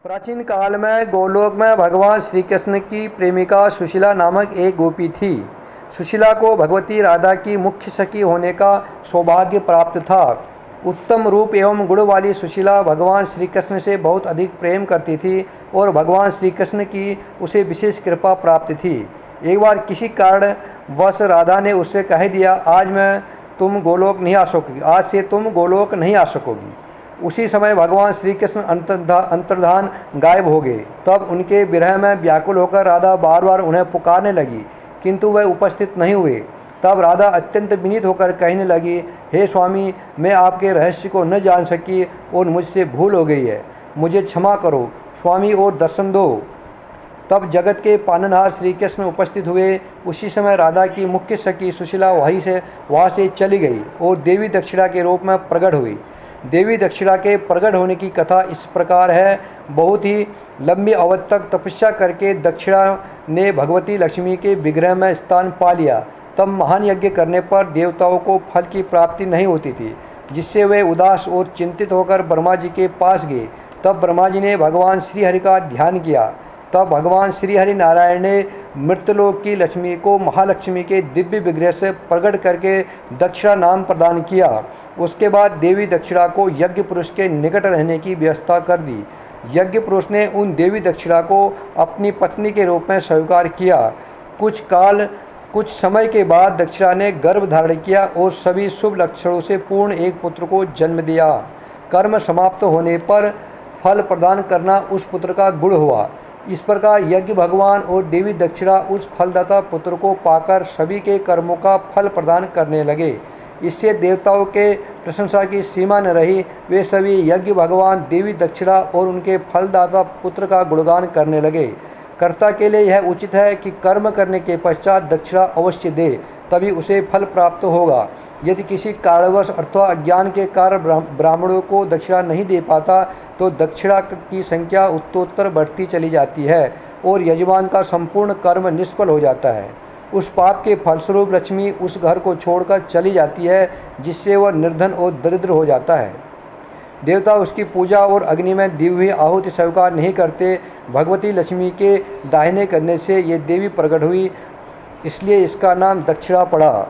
प्राचीन काल में गोलोक में भगवान श्री कृष्ण की प्रेमिका सुशीला नामक एक गोपी थी। सुशीला को भगवती राधा की मुख्य सखी होने का सौभाग्य प्राप्त था। उत्तम रूप एवं गुण वाली सुशीला भगवान श्री कृष्ण से बहुत अधिक प्रेम करती थी और भगवान श्री कृष्ण की उसे विशेष कृपा प्राप्त थी। एक बार किसी कारणवश राधा ने उससे कह दिया, आज से तुम गोलोक नहीं आ सकोगी। उसी समय भगवान श्री कृष्ण अंतर्धान गायब हो गए। तब उनके विरह में व्याकुल होकर राधा बार बार उन्हें पुकारने लगी, किंतु वह उपस्थित नहीं हुए। तब राधा अत्यंत विनीत होकर कहने लगी, हे स्वामी, मैं आपके रहस्य को न जान सकी और मुझसे भूल हो गई है, मुझे क्षमा करो स्वामी और दर्शन दो। तब जगत के पालनहार श्री कृष्ण उपस्थित हुए। उसी समय राधा की मुख्य सखी सुशीला वहाँ से चली गई और देवी दक्षिणा के रूप में प्रकट हुई। देवी दक्षिणा के प्रकट होने की कथा इस प्रकार है। बहुत ही लंबी अवधि तक तपस्या करके दक्षिणा ने भगवती लक्ष्मी के विग्रह में स्थान पा लिया। तब महान यज्ञ करने पर देवताओं को फल की प्राप्ति नहीं होती थी, जिससे वे उदास और चिंतित होकर ब्रह्मा जी के पास गए। तब ब्रह्मा जी ने भगवान श्रीहरि का ध्यान किया। तब भगवान श्रीहरि नारायण ने मृतलोक की लक्ष्मी को महालक्ष्मी के दिव्य विग्रह से प्रकट करके दक्षिणा नाम प्रदान किया। उसके बाद देवी दक्षिणा को यज्ञ पुरुष के निकट रहने की व्यवस्था कर दी। यज्ञ पुरुष ने उन देवी दक्षिणा को अपनी पत्नी के रूप में स्वीकार किया। कुछ समय के बाद दक्षिणा ने गर्भ धारण किया और सभी शुभ लक्षणों से पूर्ण एक पुत्र को जन्म दिया। कर्म समाप्त होने पर फल प्रदान करना उस पुत्र का गुण हुआ। इस प्रकार यज्ञ भगवान और देवी दक्षिणा उस फलदाता पुत्र को पाकर सभी के कर्मों का फल प्रदान करने लगे। इससे देवताओं के प्रशंसा की सीमा न रही। वे सभी यज्ञ भगवान, देवी दक्षिणा और उनके फलदाता पुत्र का गुणगान करने लगे। कर्ता के लिए यह उचित है कि कर्म करने के पश्चात दक्षिणा अवश्य दे, तभी उसे फल प्राप्त होगा। यदि किसी कारणवश अथवा अज्ञान के कारण ब्राह्मणों को दक्षिणा नहीं दे पाता तो दक्षिणा की संख्या उत्तरोत्तर बढ़ती चली जाती है और यजमान का संपूर्ण कर्म निष्फल हो जाता है। उस पाप के फलस्वरूप लक्ष्मी उस घर को छोड़कर चली जाती है, जिससे वह निर्धन और दरिद्र हो जाता है। देवता उसकी पूजा और अग्नि में दी हुई आहुति स्वीकार नहीं करते। भगवती लक्ष्मी के दाहिने करने से ये देवी प्रकट हुई, इसलिए इसका नाम दक्षिणा पड़ा।